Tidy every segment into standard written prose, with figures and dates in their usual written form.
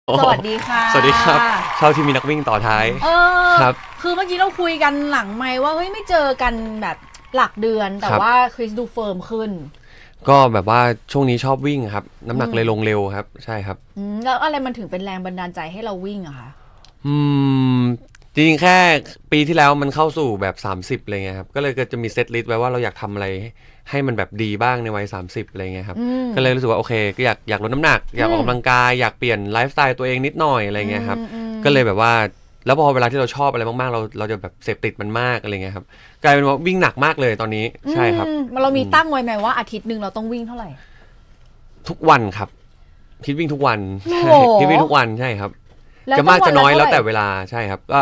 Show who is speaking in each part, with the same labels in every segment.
Speaker 1: สวัสดีค่ะส
Speaker 2: วัสดีครับชอบที่มีนักวิ่งต่อท้ายครับค
Speaker 1: ือเมื่อกี้เราคุยกันหลังไมค์ว่าเฮ้ยไม่เจอกันแบบหลักเดือนแต่ว่าคริสดูเฟิร์มขึ้นก
Speaker 2: ็แบบว่าช่วงนี้ชอบวิ่งครับน้ำหนักเลยลงเร็วครับใช่ครับ
Speaker 1: แล้วอะไรมันถึงเป็นแรงบันดาลใจให้เราวิ่งอะคะอ
Speaker 2: ืมจริงๆแค่ปีที่แล้วมันเข้าสู่แบบ30อะไรเงี้ยครับก็เลยจะมีเซตลิสต์ไว้ว่าเราอยากทำอะไรให้มันแบบดีบ้างในวัย30อะไรเงี้ยครับก็เลยรู้สึกว่าโอเคก็อยากลดน้ำหนักอยากออกกำลังกายอยากเปลี่ยนไลฟ์สไตล์ตัวเองนิดหน่อยอะไรเงี้ยครับก็เลยแบบว่าแล้วพอเวลาที่เราชอบอะไรมากๆเราจะแบบเสพติดมันมากอะไรเงี้ยครับกลายเป็นว่าวิ่งหนักมากเลยตอนนี้ใช่ครับเ
Speaker 1: รามีตั้งไว้ไหมว่าอาทิตย์หนึ่งเราต้องวิ่งเท่าไหร่
Speaker 2: ทุกวันครับคิดวิ่งทุกวันคิดวิ่งทุกวันใช่ครับจะมากจะน้อยแล้วแต่เวลาใช่ครับก็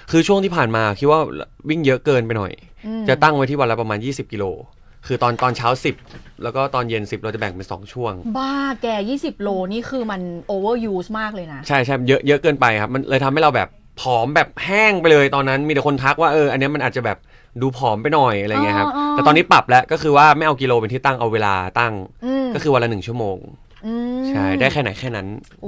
Speaker 2: คือช่วงที่ผ่านมาคิดว่าวิ่งเยอะเกินไปหน่อยจะตั้งไว้ที่วันละประมาณ20 กิโลคือตอนเช้า10แล้วก็ตอนเย็น10เราจะแบ่งเป็น2ช่วง
Speaker 1: บ้าแก20 โลนี่คือมันโอเวอร์ยูสมากเลยนะใ
Speaker 2: ช่เยอะเกินไปครับมันเลยทำให้เราแบบผอมแบบแห้งไปเลยตอนนั้นมีแต่คนทักว่าอันนี้มันอาจจะแบบดูผอมไปหน่อยอะไรเงี้ยครับแต่ตอนนี้ปรับแล้วก็คือว่าไม่เอากิโลเป็นที่ตั้งเอาเวลาตั้งก็คือวันละ1 ชั่วโมงใช่ได้แค่ไหนแค่นั้น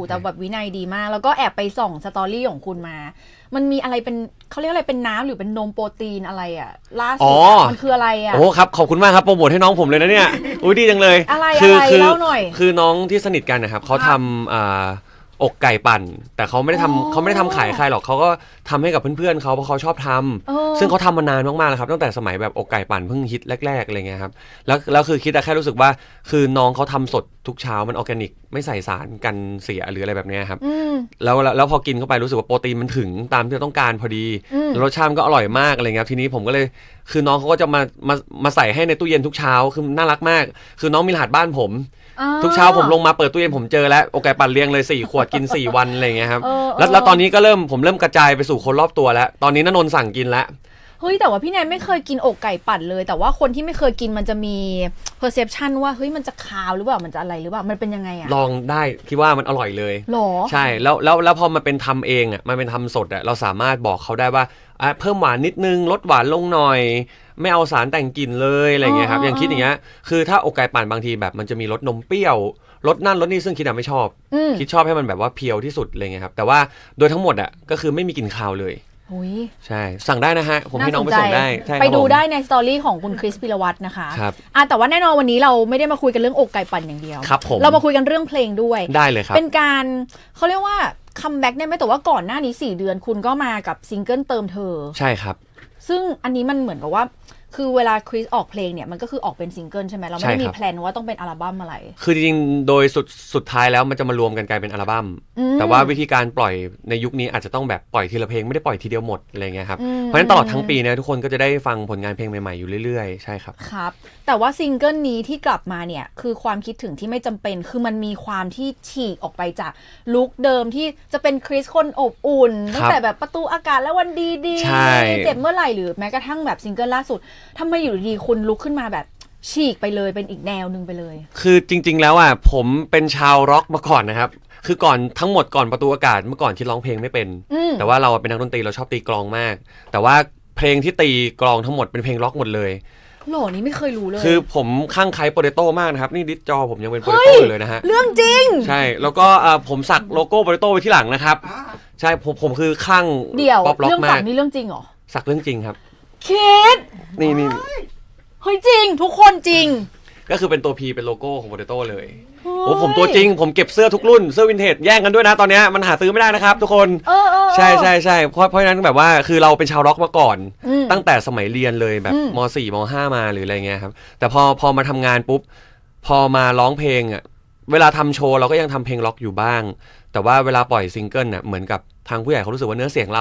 Speaker 1: แต่แบบวินัยดีมากแล้วก็แอบไปส่องสตอรี่ของคุณมามันมีอะไรเป็นเขาเรียกอะไรเป็นน้ำหรือเป็นนมโปรตีนอะไรอ่ะล่าสุดมันคืออะไรอ่ะโ
Speaker 2: อ้ครับขอบคุณมากครับโปรโมทให้น้องผมเลยนะเนี่ยอุ้ยดีจังเลย
Speaker 1: อะไร
Speaker 2: เล
Speaker 1: ่าหน่อยค
Speaker 2: ือน้องที่สนิทกันนะครับเขาทำอกไก่ปั่นแต่เขาไม่ได้ทำขายใครหรอกเขาก็ทำให้กับเพื่อนๆเขาเพราะเขาชอบทำซึ่งเขาทำมานานมากๆแล้วครับตั้งแต่สมัยแบบอกไก่ปั่นเพิ่งฮิตแรกๆอะไรเงี้ยครับแล้วคือคิดแต่แค่รู้สึกว่าคือน้องเขาทำสดทุกเช้ามันออร์แกนิกไม่ใส่สารกันเสียหรืออะไรแบบนี้ครับแล้วพอกินเข้าไปรู้สึกว่าโปรตีนมันถึงตามที่เราต้องการพอดีรสชาติก็อร่อยมากอะไรเงี้ยทีนี้ผมก็เลยคือน้องเขาก็จะมาใส่ให้ในตู้เย็นทุกเช้าคือน่ารักมากคือน้องมีรหัสบ้านผมทุกเช้าผมลงมาเปิดตู้เย็นผมเจอแล้วอกไก่ปั่นเรียงเลย4 ขวดกิน4 วันอะไรเงี้ยครับแล้วตอนนี้ก็ผมเริ่มกระจายไปสู่คนรอบตัวแล้วตอนนี้ณนนท์สั่งกินแล้ว
Speaker 1: เฮ้ยแต่ว่าพี่แนนไม่เคยกินอกไก่ปั่นเลยแต่ว่าคนที่ไม่เคยกินมันจะมี perception ว่าเฮ้ยมันจะคาวหรือเปล่ามันจะอะไรหรือเปล่ามันเป็นยังไงอะ
Speaker 2: ลองได้คิดว่ามันอร่อยเลยห
Speaker 1: รอ
Speaker 2: ใช่แล้วพอมันเป็นทำเองมันเป็นทำสดเราสามารถบอกเขาได้ว่าเพิ่มหวานนิดนึงลดหวานลงหน่อยไม่เอาสารแต่งกลิ่นเลยอะไรเงี้ยครับอย่างคิดอย่างเงี้ยคือถ้าอกไก่ปั่นบางทีแบบมันจะมีรสนมเปรี้ยวรสนั่นรสนี่ซึ่งคิดไม่ชอบคิดชอบให้มันแบบว่าเพียวที่สุดอะไรเงี้ยครับแต่ว่าโดยทั้งหมดก็คือไม่มีกลิ่นคาวเลยใช่สั่งได้นะฮะผมให้น้องไปส่งได้
Speaker 1: ไปดูได้ในสตอรี่ของคุณคริสปิรวัตรนะคะ
Speaker 2: ครับ
Speaker 1: แต่ว่าแน่นอนวันนี้เราไม่ได้มาคุยกันเรื่องอกไก่ปั่นอย่างเดียว
Speaker 2: ครับผม
Speaker 1: เรามาคุยกันเรื่องเพลงด้วยไ
Speaker 2: ด้เลยครับเ
Speaker 1: ป็นการเขาเรียกว่าคัมแบ็กได้ไหมแต่ว่าก่อนหน้านี้4 เดือนคุณก็มากับซิงเกิลเติมเธอใ
Speaker 2: ช่ครับ
Speaker 1: ซึ่งอันนี้มันเหมือนกับว่าคือเวลาคริสออกเพลงเนี่ยมันก็คือออกเป็นซิงเกิลใช่ไหมเราไม่ได้มีแพลนว่าต้องเป็นอัลบั้มอะไรค
Speaker 2: ือจริงๆโดยสุดท้ายแล้วมันจะมารวมกันกลายเป็นอัลบั้มแต่ว่าวิธีการปล่อยในยุคนี้อาจจะต้องแบบปล่อยทีละเพลงไม่ได้ปล่อยทีเดียวหมดอะไรเงี้ยครับเพราะฉะนั้นตลอดทั้งปีเนี่ยทุกคนก็จะได้ฟังผลงานเพลงใหม่ๆอยู่เรื่อยๆใช่ครับค
Speaker 1: รับแต่ว่าซิงเกิลนี้ที่กลับมาเนี่ยคือความคิดถึงที่ไม่จำเป็นคือมันมีความที่ฉีกออกไปจากลุคเดิมที่จะเป็นคริสคนอบอุ่นตั้งแต่แบบประตูอากาศและวันดีๆเจ็บเมื่อไหร่หรือแม้กระทั่งแบบซิงเกิลล่าสุดทำไมอยู่ดีคุณลุกขึ้นมาแบบฉีกไปเลยเป็นอีกแนวนึงไปเลยค
Speaker 2: ือจริงๆแล้วผมเป็นชาวร็อกมาก่อนนะครับคือก่อนทั้งหมดก่อนประตูอากาศเมื่อก่อนคิดร้องเพลงไม่เป็นแต่ว่าเราเป็นนักดนตรีเราชอบตีกลองมากแต่ว่าเพลงที่ตีกลองทั้งหมดเป็นเพลงร็อกหมดเลยห
Speaker 1: ล่อนี้ไม่เคยรู้เลย
Speaker 2: คือผมข้างใครโปเตโต้มากนะครับนี่ดิสจอผมยังเป็นโปเตโต้อยู่เลยนะฮะเ
Speaker 1: รื่องจริงใ
Speaker 2: ช่แล้วก็ผมสักโลโก้โปเตโต้ไว้ที่หลังนะครับใช่ผมคือข้างป
Speaker 1: ๊อปร็อกมากเรื่องสักนี่เรื่องจริงเหรอ
Speaker 2: สักเรื่องจริงครับค
Speaker 1: ิด
Speaker 2: นี่เ
Speaker 1: ฮ้ยจริงทุกคนจริง
Speaker 2: ก็คือเป็นตัว P เป็นโลโก้ของโปเตโต้เลยโอ้ผมตัวจริงผมเก็บเสื้อทุกรุ่นเสื้อวินเทจแย่งกันด้วยนะตอนนี้มันหาซื้อไม่ได้นะครับทุกคนใช่เพราะฉะนั้นแบบว่าคือเราเป็นชาวร็อกมาก่อนตั้งแต่สมัยเรียนเลยแบบม.4 ม.5 มาหรืออะไรเงี้ยครับแต่พอมาทำงานปุ๊บพอมาร้องเพลงเวลาทำโชว์เราก็ยังทำเพลงร็อกอยู่บ้างแต่ว่าเวลาปล่อยซิงเกิลเหมือนกับทางผู้ใหญ่เขารู้สึกว่าเนื้อเสียงเร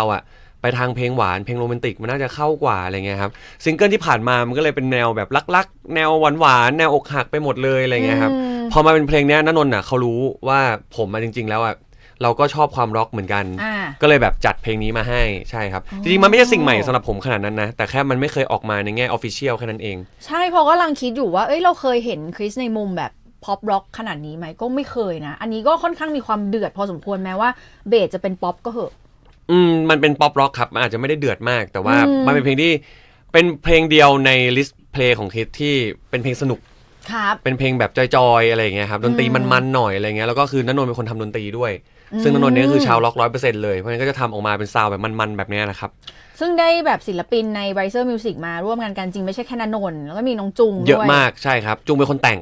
Speaker 2: าไปทางเพลงหวานเพลงโรแมนติกมันน่าจะเข้ากว่าอะไรเงี้ยครับซิงเกิลที่ผ่านมามันก็เลยเป็นแนวแบบรักๆแนวหวานๆแนวอกหักไปหมดเลยอะไรเงี้ยครับพอมาเป็นเพลงนี้ณนนท์เขารู้ว่าผมจริงๆแล้วเราก็ชอบความร็อกเหมือนกันก็เลยแบบจัดเพลงนี้มาให้ใช่ครับจริงๆมันไม่ใช่สิ่งใหม่สำหรับผมขนาดนั้นนะแต่แค่มันไม่เคยออกมาในแง่ออฟฟิเชียลแค่นั้นเอง
Speaker 1: ใช่พอก็กำลังคิดอยู่ว่าเราเคยเห็นคริสในมุมแบบพ็อปร็อกขนาดนี้ไหมก็ไม่เคยนะอันนี้ก็ค่อนข้างมีความเดือดพอสมควรแม้ว่าเบสจะเป็นป๊อปก็เหอะม
Speaker 2: ันเป็นป๊อปร็อกครับมันอาจจะไม่ได้เดือดมากแต่ว่ามันเป็นเพลงที่เป็นเพลงเดียวในลิสต์เพลงของคิดที่เป็นเพลงสนุกเป็นเพลงแบบจอยๆอะไรอย่างเงี้ยครับดนตรีมันๆหน่อยอะไรเงี้ยแล้วก็คือณนนท์เป็นคนทำดนตรีด้วย ซึ่งณนนท์เนี่ยคือชาวล็อก 100% เลยเพราะฉะนั้นก็จะทำออกมาเป็นซาวด์แบบมันๆแบบนี้นะครับซ
Speaker 1: ึ่งได้แบบศิลปินใน Riser Music มาร่วมงานกันจริงไม่ใช่แค่ณนนท์แล้วก็มีน้องจุงด้วยเ
Speaker 2: ยอะมากใช่ครับจุงเป็นคนแต่ง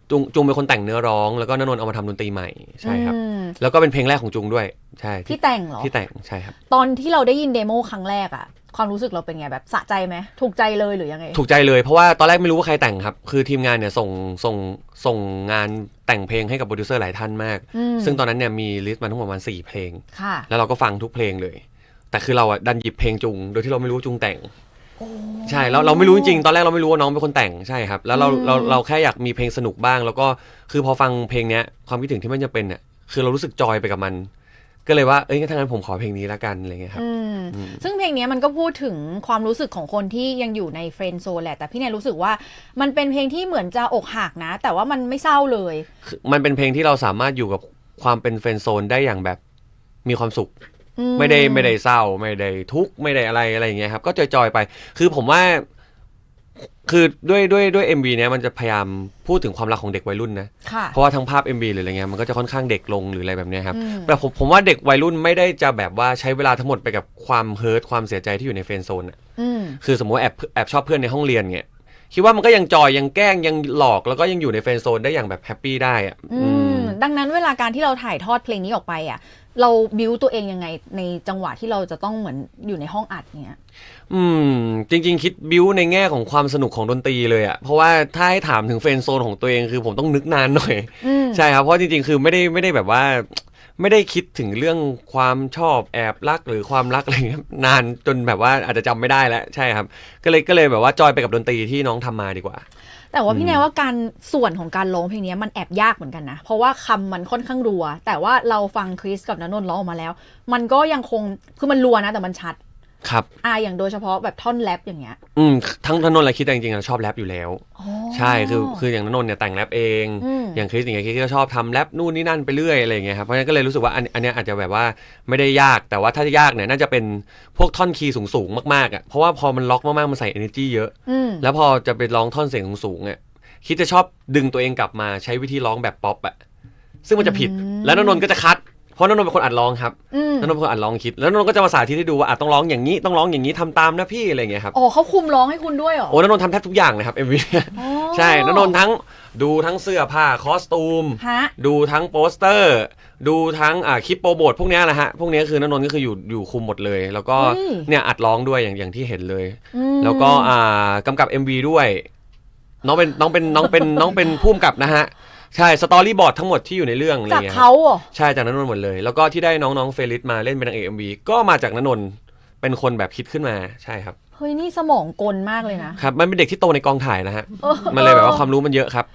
Speaker 2: จุงเป็นคนแต่งเนื้อร้องแล้วก็ณนนท์เอามาทำดนตรีใหม่ใช่ครับแล้วก็เป็นเพลงแรกของจุงด้วยใช่
Speaker 1: ที่แต่งเหรอท
Speaker 2: ี่แต่งใช่ครับต
Speaker 1: อนที่เราได้ยินเดโมครั้งแรกอะความรู้สึกเราเป็นไงแบบสะใจไหมถูกใจเลยหรือยังไง
Speaker 2: ถูกใจเลยเพราะว่าตอนแรกไม่รู้ว่าใครแต่งครับคือทีมงานเนี่ยส่งงานแต่งเพลงให้กับโปรดิวเซอร์หลายท่านมากซึ่งตอนนั้นเนี่ยมีลิสต์มาทั้งหมดประมาณ4เพลงแล้วเราก็ฟังทุกเพลงเลยแต่คือเราดันหยิบเพลงจุงโดยที่เราไม่รู้จุงแต่งใช่แล้วเราไม่รู้จริงๆตอนแรกเราไม่รู้ว่าน้องเป็นคนแต่งใช่ครับแล้วเราแค่อยากมีเพลงสนุกบ้างแล้วก็คือพอฟังเพลงเนี้ยความคิดถึงที่มันจะเป็นเนี่ยคือเรารู้สึกจอยไปกับมันก็เลยว่าถ้างั้นผมขอเพลงนี้ละกันอะไรเงี้ยครับ
Speaker 1: ซึ่งเพลงนี้มันก็พูดถึงความรู้สึกของคนที่ยังอยู่ในเฟรนด์โซนแหละแต่พี่แนนรู้สึกว่ามันเป็นเพลงที่เหมือนจะอกหักนะแต่ว่ามันไม่เศร้าเลยม
Speaker 2: ันเป็นเพลงที่เราสามารถอยู่กับความเป็นเฟรนด์โซนได้อย่างแบบมีความสุขไม่ได้เศร้าไม่ได้ทุกข์ไม่ได้อะไรอย่างเงี้ยครับก็จอยๆไปคือผมว่าคือด้วย MV เนี้ยมันจะพยายามพูดถึงความรักของเด็กวัยรุ่นนะเพราะว่าทั้งภาพ MV หรืออะไรเงี้ยมันก็จะค่อนข้างเด็กลงหรืออะไรแบบเนี้ยครับแต่ผมว่าเด็กวัยรุ่นไม่ได้จะแบบว่าใช้เวลาทั้งหมดไปกับความเฮิร์ตความเสียใจที่อยู่ในเฟรนด์โซนอ่ะคือสมมติว่าแอบชอบเพื่อนในห้องเรียนเงี้ยคิดว่ามันก็ยังจอยยังแกล้งยังหลอกแล้วก็ยังอยู่ในเฟรนด์โซนได้อย่างแบบแฮปปี้ได้อ่ะด
Speaker 1: ังนั้นเวลาการที่เราถ่ายทอดเพลงนี้ออกไปอ่ะเราบิวตัวเองยังไงในจังหวะที่เราจะต้องเหมือนอยู่ในห้องอัดเนี่ย
Speaker 2: จริงๆคิดบิวในแง่ของความสนุกของดนตรีเลยอ่ะเพราะว่าถ้าให้ถามถึงเฟรนด์โซนของตัวเองคือผมต้องนึกนานหน่อยใช่ครับเพราะจริงๆคือไม่ได้แบบว่าไม่ได้คิดถึงเรื่องความชอบแอบรักหรือความรักอะไรเงี้ยนานจนแบบว่าอาจจะจำไม่ได้แล้วใช่ครับก็เลยแบบว่าจอยไปกับดนตรีที่น้องทำมาดีกว่า
Speaker 1: แต่ว่าพี่แนวว่าการส่วนของการร้องเพลงนี้มันแอบยากเหมือนกันนะเพราะว่าคำมันค่อนข้างรัวแต่ว่าเราฟังคริสกับณนนท์ร้องออกมาแล้วมันก็ยังคงคือมันรัวนะแต่มันชัด
Speaker 2: ครับ
Speaker 1: อย่างโดยเฉพาะแบบท่อนแรปอย่างเงี้ยท
Speaker 2: ั้งณนนท์และคิดแต่จริงๆชอบแรปอยู่แล้วใช่คืออย่างณนนท์เนี่ยแต่งแรปเองอย่างคริสอย่างเงี้ยคริสก็ชอบทำแรปนู่นนี่นั่นไปเรื่อยอะไรอย่างเงี้ยครับเพราะฉะนั้นก็เลยรู้สึกว่าอันเนี้ยอาจจะแบบว่าไม่ได้ยากแต่ว่าถ้ายากเนี่ยน่าจะเป็นพวกท่อนคีย์สูงๆมากๆอ่ะเพราะว่าพอมันล็อกมากๆมันใส่ energy เยอะแล้วพอจะไปร้องท่อนเสียงสูงๆอ่ะคิดจะชอบดึงตัวเองกลับมาใช้วิธีร้องแบบป๊อปอ่ะซึ่งมันจะผิดแล้วณนนท์ก็จะคัดเพราะณนนท์เป็นคนอัดร้องครับณนนท์เป็นคนอัดร้องคิดแล้วณนนท์ก็จะมาสาธิตให้ดูว่าต้องร้องอย่างนี้ต้องร้องอย่างนี้ทำตามนะพี่อะไรอย่างเงี้ยครับ
Speaker 1: เขาคุมร้องให้คุณด้วยเหรอ
Speaker 2: ณนนท์ทำแทบทุกอย่างเลยครับ MV ใช่ณนนท์ดูทั้งเสื้อผ้าคอสตูมดูทั้งโปสเตอร์ดูทั้งคลิปโปรโมทพวกนี้แหละฮะพวกนี้คือณนนท์ก็คืออยู่คุมหมดเลยแล้วก็เนี่ยอัดร้องด้วยอย่างที่เห็นเลยแล้วก็กำกับ MV ด้วยน้องเป็นผู้กำกับนะฮะใช่สตอรี่บอร์ดทั้งหมดที่อยู่ในเรื่องอะไรเงี้ยจ
Speaker 1: ากเขาเหรอใ
Speaker 2: ช่จากณนนท์หมดเลยแล้วก็ที่ได้น้องเฟลิสมาเล่นเป็นนางเอก MV ก็มาจากณนนท์เป็นคนแบบคิดขึ้นมาใช่ครับเ
Speaker 1: ฮ้ยนี่สมองกลมากเลย
Speaker 2: นะครับมันเป็นเด็กที่โตในกองถ่ายนะฮะมันเลยแบบว่าความรู้มันเยอะครั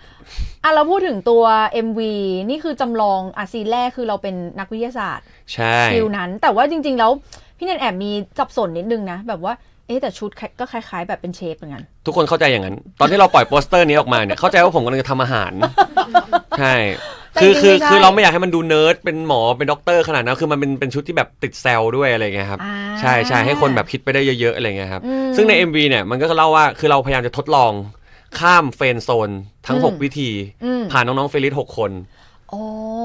Speaker 2: บเ
Speaker 1: ราพูดถึงตัว MV นี่คือจำลองซีนแรกคือเราเป็นนักวิทยาศาสตร์ใ
Speaker 2: ช่
Speaker 1: ฟิลนั้นแต่ว่าจริงๆแล้วพี่แนนแอบมีสับสนนิดนึงนะแบบว่าแต่ชุดก็คล้ายๆแบบเป็นเชฟเหมือนกันท
Speaker 2: ุกคนเข้าใจอย่างนั้นตอนที่เราปล่อยโปสเตอร์นี้ออกมาเนี่ยเข้าใจว่าผมกำลังจะทำอาหารใช่คือเราไม่อยากให้มันดูเนิร์ดเป็นหมอเป็นด็อกเตอร์ขนาดนั้นคือมันเป็นชุดที่แบบติดแซลด้วยอะไรเงี้ยครับใช่ให้คนแบบคิดไปได้เยอะๆอะไรเงี้ยครับซึ่งใน MV เนี่ยมันก็เล่าว่าคือเราพยายามจะทดลองข้ามเฟรนด์โซนทั้ง6วิธีผ่านน้องๆเฟลิส6คน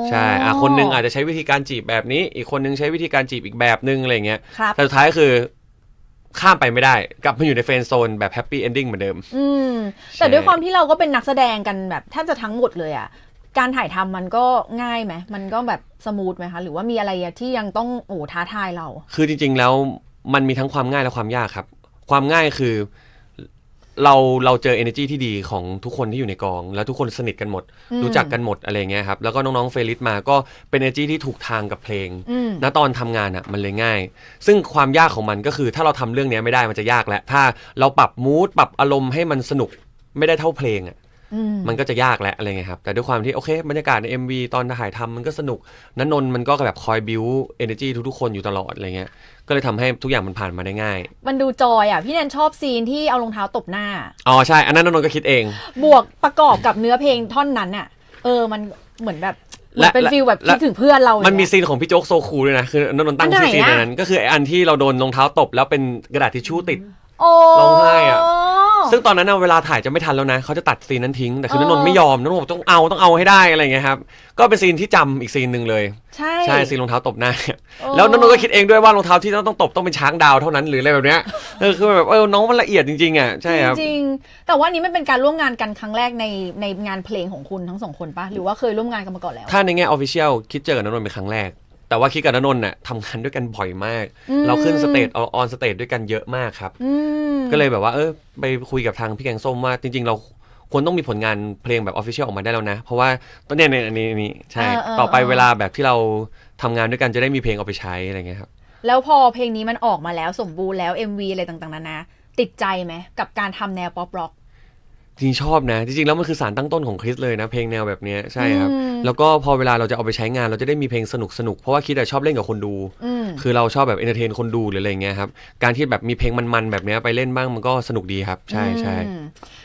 Speaker 2: ใช่คนนึงอาจจะใช้วิธีการจีบแบบนี้อีกคนนึงใช้วิธีการจีบอีกแบบนึงอะไรเงี้ยแต่สุดท้ายคือข้ามไปไม่ได้กลับมาอยู่ในเฟรนด์โซนแบบแฮปปี้เอนดิ้งเหมือนเดิมแ
Speaker 1: ต่ด้วยความที่เราก็เป็นนักแสดงกันแบบแทบจะทั้งหมดเลยการถ่ายทำมันก็ง่ายไหมมันก็แบบสมูทไหมคะหรือว่ามีอะไรที่ยังต้องท้าทายเรา
Speaker 2: คือจริงๆแล้วมันมีทั้งความง่ายและความยากครับความง่ายคือเราเจอ energy ที่ดีของทุกคนที่อยู่ในกองแล้วทุกคนสนิทกันหมดรู้จักกันหมดอะไรเงี้ยครับแล้วก็น้องๆเฟลิสมาก็เป็น energy ที่ถูกทางกับเพลงณตอนทำงานมันเลยง่ายซึ่งความยากของมันก็คือถ้าเราทำเรื่องนี้ไม่ได้มันจะยากแล้วถ้าเราปรับมูดปรับอารมณ์ให้มันสนุกไม่ได้เท่าเพลงมันก็จะยากแล้วอะไรเงี้ยครับแต่ด้วยความที่โอเคบรรยากาศใน MV ตอนถ่ายทำมันก็สนุกณนนท์มันก็แบบคอยบิว energy ทุกๆคนอยู่ตลอดอะไรเงี้ยก็เลยทำให้ทุกอย่างมันผ่านมาได้ง่ายม
Speaker 1: ันดูจอยพี่แนนชอบซีนที่เอารองเท้าตบหน้า
Speaker 2: ใช่อันนั้นณนนท์ก็คิดเองบ
Speaker 1: วกประกอบกับเนื้อเพลงท่อนนั้นมันเหมือนแบบเป็นฟีลแบบคิดถึงเพื่อนเราม
Speaker 2: ันมีซีนของพี่โจ๊กโซคูลด้วยนะคือนนท์ตั้งชื่อซีนนั้นก็คืออันที่เราโดนรองเท้าตบแล้วเป็นกระดาษทิชชู่ติดร้องไห้ ซึ่งตอนนั้นเวลาถ่ายจะไม่ทันแล้วนะเขาจะตัดซีนนั้นทิ้งแต่คือณนนท์ไม่ยอมณนนท์บอกต้องเอาให้ได้อะไรอย่างเงี้ยครับก็เป็นซีนที่จำอีกซีนหนึ่งเลยใช่ซีนรองเท้าตบหน้าแล้วณนนท์ก็คิดเองด้วยว่ารองเท้าที่ต้องตบต้องเป็นช้างดาวเท่านั้นหรืออะไรแบบเนี้ยคือแบบน้องมันละเอียดจริงๆอ่ะใช่ครับ
Speaker 1: จริงแต่ว่านี้มันเป็นการร่วมงานกันครั้งแรกในงานเพลงของคุณทั้งสองคนปะหรือว่าเคยร่วมงานกันมาก่อนแล้ว
Speaker 2: ถ้าในแง่ official คิดเจอกับณนนท์เป็นครั้งแรกแต่ว่าคิดกับณนนท์น่ะทำงานด้วยกันบ่อยมากเราขึ้นสเตจออนสเตจด้วยกันเยอะมากครับก็เลยแบบว่าไปคุยกับทางพี่แกงส้มว่าจริงๆเราควรต้องมีผลงานเพลงแบบ official ออกมาได้แล้วนะเพราะว่าตอนนี้อันนี้ใช่ต่อไปเวลาแบบที่เราทำงานด้วยกันจะได้มีเพลงเอาไปใช้อะไรเงี้ยครับ
Speaker 1: แล้วพอเพลงนี้มันออกมาแล้วสมบูรณ์แล้ว MV อะไรต่างๆนานาติดใจไหมกับการทำแนวป๊อปร็อก
Speaker 2: จริงชอบนะจริงๆแล้วมันคือสารตั้งต้นของคริสเลยนะเพลงแนวแบบนี้ใช่ครับแล้วก็พอเวลาเราจะเอาไปใช้งานเราจะได้มีเพลงสนุกเพราะว่าคริสชอบเล่นกับคนดูคือเราชอบแบบเอนเตอร์เทนคนดูหรืออะไรเงี้ยครับการที่แบบมีเพลงมันๆแบบนี้ไปเล่นบ้างมันก็สนุกดีครับใช่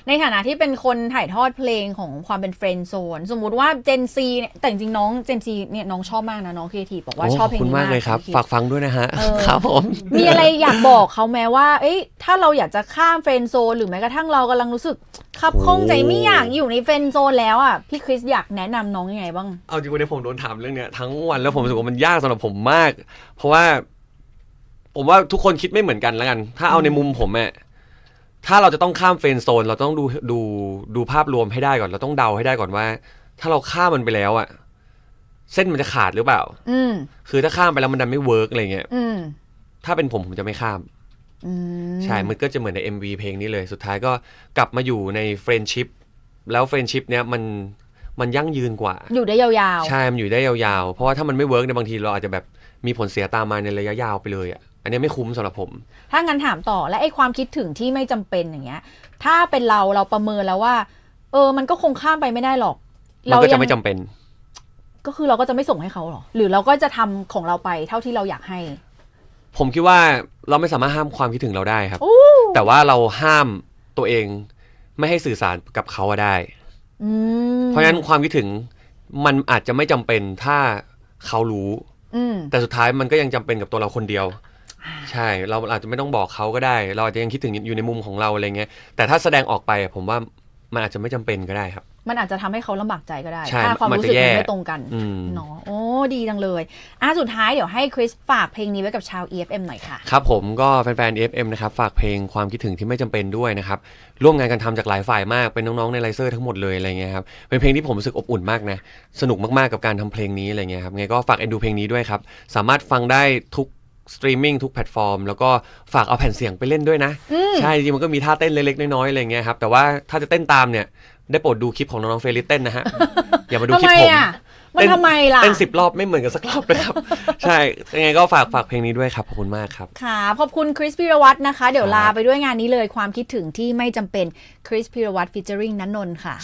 Speaker 1: ในฐานะที่เป็นคนถ่ายทอดเพลงของความเป็นเฟรนด์โซนสมมุติว่าเจนซีเนี่ยแต่จริงๆน้องเจนซีเนี่ยน้องชอบมากนะน้องครีเอทีฟบอกว่าชอบเพลงนี้มาก
Speaker 2: เลยครับฝากฟังด้วยนะฮะครับผม
Speaker 1: มีอะไรอยากบอกเขาแม้ว่าถ้าเราอยากจะข้ามเฟรนด์โซนหรือแม้กระทั่งเรากำลังรู้สึกคับข้องใจไม่อยากอยู่ในเฟรนด์โซนแล้วอ่ะพี่คริสอยากแนะนำน้องยังไงบ้าง
Speaker 2: เอาจริงวันนี้ผมโดนถามเรื่องเนี้ยทั้งวันแล้วผมรู้สึกว่ามันยากสำหรับผมมากเพราะว่าผมว่าทุกคนคิดไม่เหมือนกันแล้วกันถ้าเอาในมุมผมถ้าเราจะต้องข้ามเฟรนด์โซนเราต้องดูภาพรวมให้ได้ก่อนเราต้องเดาให้ได้ก่อนว่าถ้าเราข้ามมันไปแล้วเส้นมันจะขาดหรือเปล่าคือถ้าข้ามไปแล้วมันดันไม่เวิร์กอะไรเงี้ยถ้าเป็นผมจะไม่ข้ามใช่มันก็จะเหมือนใน MV เพลงนี้เลยสุดท้ายก็กลับมาอยู่ในเฟรนด์ชิพแล้วเฟรนด์ชิพเนี้ยมันยั่งยืนกว่า
Speaker 1: อยู่ได้ยาว
Speaker 2: ๆใช่มันอยู่ได้ยาวๆเพราะว่าถ้ามันไม่เวิร์กในบางทีเราอาจจะแบบมีผลเสียตามมาในระยะยาวไปเลยอันนี้ไม่คุ้มสำหรับผม
Speaker 1: ถ้างั้นถามต่อและไอ้ความคิดถึงที่ไม่จำเป็นอย่างเงี้ยถ้าเป็นเราประเมินแล้วว่ามันก็คงข้ามไปไม่ได้หรอก
Speaker 2: มันก็จะไม่จำเป็น
Speaker 1: ก็คือเราก็จะไม่ส่งให้เขาหรอหรือเราก็จะทำของเราไปเท่าที่เราอยากให้
Speaker 2: ผมคิดว่าเราไม่สามารถห้ามความคิดถึงเราได้ครับแต่ว่าเราห้ามตัวเองไม่ให้สื่อสารกับเขาได้เพราะฉะนั้นความคิดถึงมันอาจจะไม่จำเป็นถ้าเขารู้แต่สุดท้ายมันก็ยังจำเป็นกับตัวเราคนเดียวใช่เราอาจจะไม่ต้องบอกเขาก็ได้เราอาจจะยังคิดถึงอยู่ในมุมของเราอะไรเงี้ยแต่ถ้าแสดงออกไปผมว่ามันอาจจะไม่จำเป็นก็ได้ครับ
Speaker 1: มันอาจจะทำให้เขาลำบากใจก็ได้ถ้าความรู้สึกมันไม่ตรงกันเนาะโอ้ดีจังเลยสุดท้ายเดี๋ยวให้คริสฝากเพลงนี้ไว้กับชาว EFM หน่อยค่ะ
Speaker 2: ครับผมก็แฟนๆ EFM นะครับฝากเพลงความคิดถึงที่ไม่จำเป็นด้วยนะครับร่วมงานกันทำจากหลายฝ่ายมากเป็นน้องๆในไลเซอร์ทั้งหมดเลยอะไรเงี้ยครับเป็นเพลงที่ผมรู้สึกอบอุ่นมากนะสนุกมากๆกับการทำเพลงนี้อะไรเงี้ยครับไงก็ฝากเอ็นดูเพลงนี้ด้วยครับสามารถฟังได้ทุกสตรีมมิ่งทุกแพลตฟอร์มแล้วก็ฝากเอาแผ่นเสียงไปเล่นด้วยนะใช่จริงมันก็มีท่าเต้นเล็กๆน้อยๆอะไรเงี้ยครับแต่ว่าถ้าจะเต้นตามเนี่ยได้โปรดดูคลิปของน้องๆเฟรลิสเต้นนะฮะอย่ามาดูคลิปผม
Speaker 1: มันทำไมล่ะ
Speaker 2: เต้น10 รอบไม่เหมือนกันสักรอบเลยครับใช่ยังไงก็ฝากเพลงนี้ด้วยครับขอบคุณมากครับ
Speaker 1: ค่ะขอบคุณคริสพีรวัตรนะคะเดี๋ยวลาไปด้วยงานนี้เลยความคิดถึงที่ไม่จำเป็นคริสพีรวัตรฟีเจอริ่งณนนท์ค่ะ